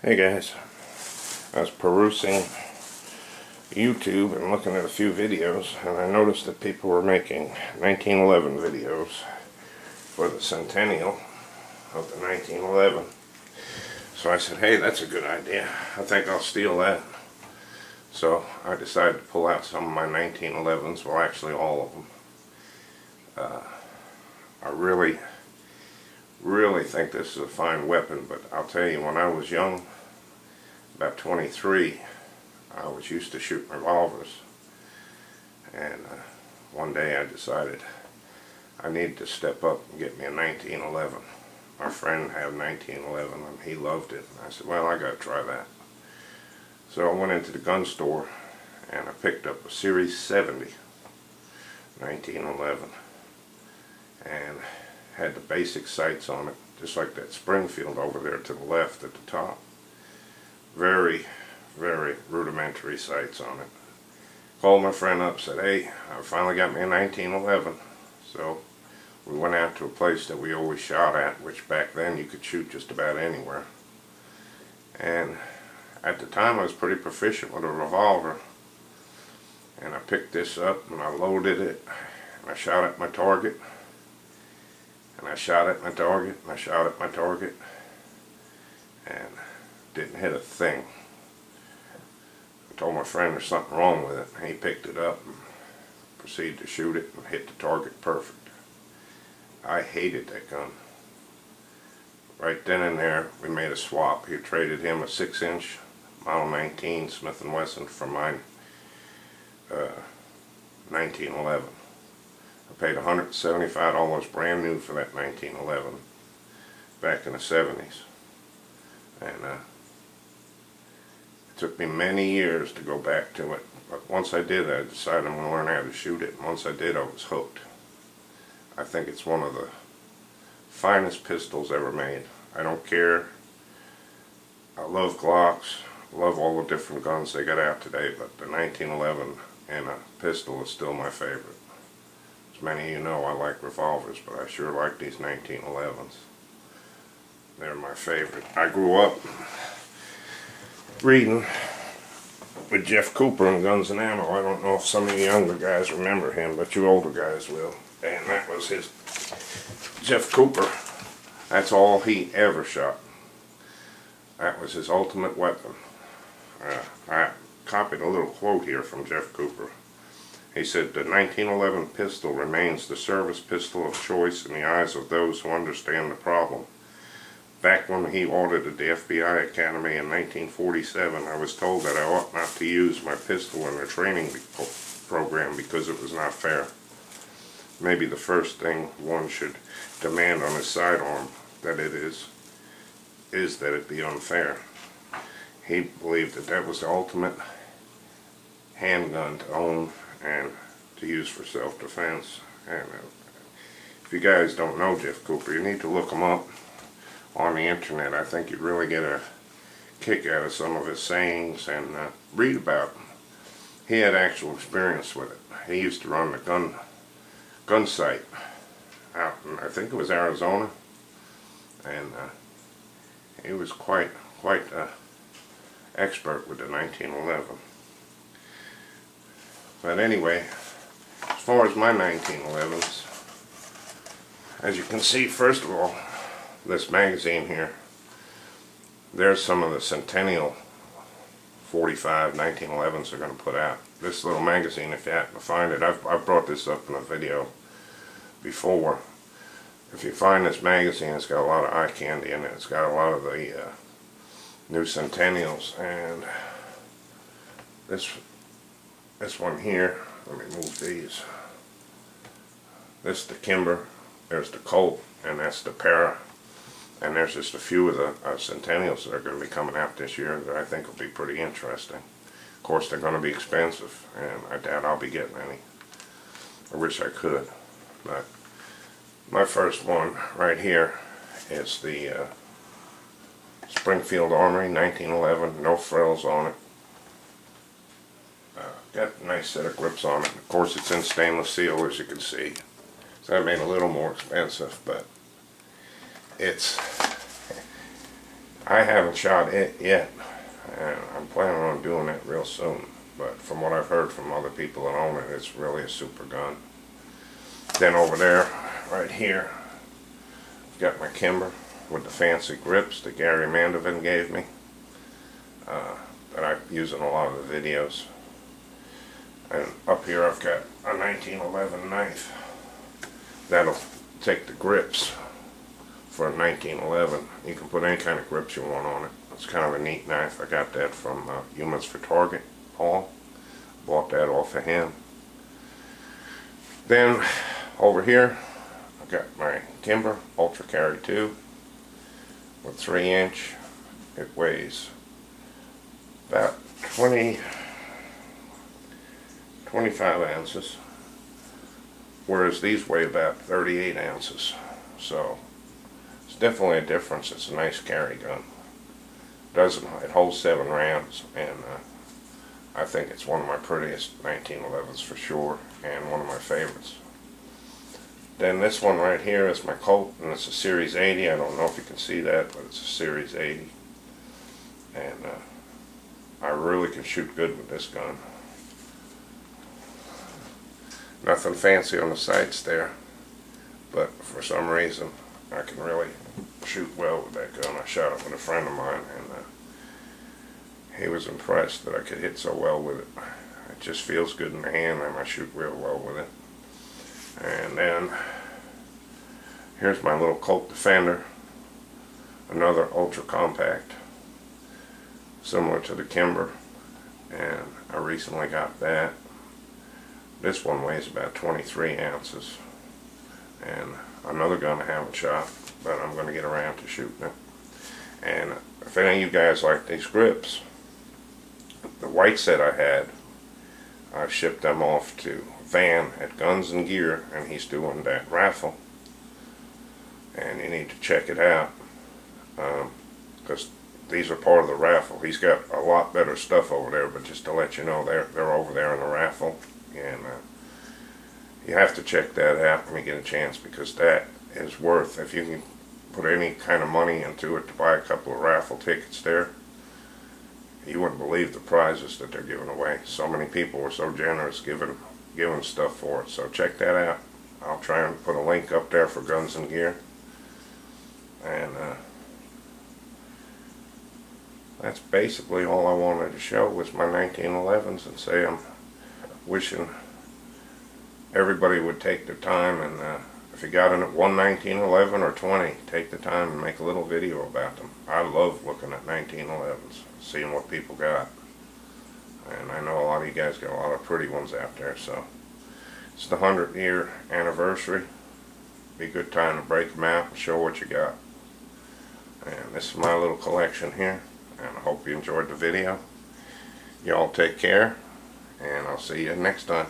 Hey guys, I was perusing YouTube and looking at a few videos, and I noticed that people were making 1911 videos for the centennial of the 1911. So I said, hey, that's a good idea. I think I'll steal that. So I decided to pull out some of my 1911s, well actually all of them. I really think this is a fine weapon, but I'll tell you, when I was young, about 23, I was used to shooting revolvers, and one day I decided I needed to step up and get me a 1911. My friend had a 1911 and he loved it, and I said, well, I gotta try that. So I went into the gun store and I picked up a Series 70 1911 and had the basic sights on it, just like that Springfield over there to the left at the top. Very rudimentary sights on it. Called my friend up, said, hey, I finally got me a 1911. So we went out to a place that we always shot at, which back then you could shoot just about anywhere. And at the time I was pretty proficient with a revolver. And I picked this up and I loaded it and I shot at my target. And I shot at my target, and I shot at my target, and didn't hit a thing. I told my friend there's something wrong with it, and he picked it up and proceeded to shoot it and hit the target perfect. I hated that gun. Right then and there, we made a swap. He traded him a 6-inch Model 19 Smith & Wesson for mine 1911. I paid $175 brand new for that 1911 back in the 70s. And it took me many years to go back to it. But once I did, I decided I'm going to learn how to shoot it. And once I did, I was hooked. I think it's one of the finest pistols ever made. I don't care. I love Glocks. Love all the different guns they got out today. But the 1911 in a pistol is still my favorite. As many of you know, I like revolvers, but I sure like these 1911s. They're my favorite. I grew up reading with Jeff Cooper in Guns and Ammo. I don't know if some of you younger guys remember him, but you older guys will. And that was his, Jeff Cooper, that's all he ever shot. That was his ultimate weapon. I copied a little quote here from Jeff Cooper. He said, the 1911 pistol remains the service pistol of choice in the eyes of those who understand the problem. Back when he audited the FBI Academy in 1947, I was told that I ought not to use my pistol in their training program because it was not fair. Maybe the first thing one should demand on his sidearm that it is that it be unfair. He believed that that was the ultimate handgun to own and to use for self-defense. And if you guys don't know Jeff Cooper, you need to look him up on the internet. I think you'd really get a kick out of some of his sayings and read about him. He had actual experience with it. He used to run the gun site out in, I think it was Arizona, and he was quite expert with the 1911. But anyway, as far as my 1911s, as you can see, first of all, this magazine here, there's some of the Centennial 45 1911s they're going to put out. This little magazine, if you happen to find it, I've brought this up in a video before. If you find this magazine, it's got a lot of eye candy in it. It's got a lot of the new Centennials, and this one here, let me move these. This is the Kimber, there's the Colt, and that's the Para. And there's just a few of the Centennials that are going to be coming out this year that I think will be pretty interesting. Of course, they're going to be expensive, and I doubt I'll be getting any. I wish I could. But my first one right here is the Springfield Armory 1911, no frills on it. Got a nice set of grips on it. Of course, it's in stainless steel, as you can see. So that made it a little more expensive, but it's I haven't shot it yet, and I'm planning on doing that real soon. But from what I've heard from other people that own it, it's really a super gun. Then over there, right here, I've got my Kimber with the fancy grips that Gary Mandevin gave me, that I use in a lot of the videos. And up here I've got a 1911 knife that'll take the grips for a 1911. You can put any kind of grips you want on it. It's kind of a neat knife. I got that from Humans for Target, Paul. Bought that off of him. Then over here I've got my Kimber Ultra Carry 2 with 3-inch. It weighs about 25 ounces, whereas these weigh about 38 ounces. So it's definitely a difference. It's a nice carry gun. It holds 7 rounds, and I think it's one of my prettiest 1911s for sure, and one of my favorites. Then this one right here is my Colt, and it's a Series 80. I don't know if you can see that, but it's a Series 80. And I really can shoot good with this gun. Nothing fancy on the sights there, but for some reason I can really shoot well with that gun. I shot it with a friend of mine, and he was impressed that I could hit so well with it. It just feels good in the hand, and I shoot real well with it. And then here's my little Colt Defender, another ultra compact, similar to the Kimber, and I recently got that. This one weighs about 23 ounces, and another gun I haven't shot, but I'm going to get around to shooting it. And if any of you guys like these grips, the white set I had, I shipped them off to Van at Guns and Gear, and he's doing that raffle, and you need to check it out, because these are part of the raffle. He's got a lot better stuff over there, but just to let you know, they're over there in the raffle, and you have to check that out when you get a chance, because that is worth, if you can put any kind of money into it to buy a couple of raffle tickets there, you wouldn't believe the prizes that they're giving away. So many people were so generous giving stuff for it. So check that out. I'll try and put a link up there for Guns and Gear. And that's basically all I wanted to show was my 1911s, and say I'm wishing everybody would take the time, and if you got in at 1911 or 20, take the time and make a little video about them. I love looking at 1911s, seeing what people got. And I know a lot of you guys got a lot of pretty ones out there, so it's the 100-year anniversary. Be a good time to break them out and show what you got. And this is my little collection here, and I hope you enjoyed the video. Y'all take care, and I'll see you next time.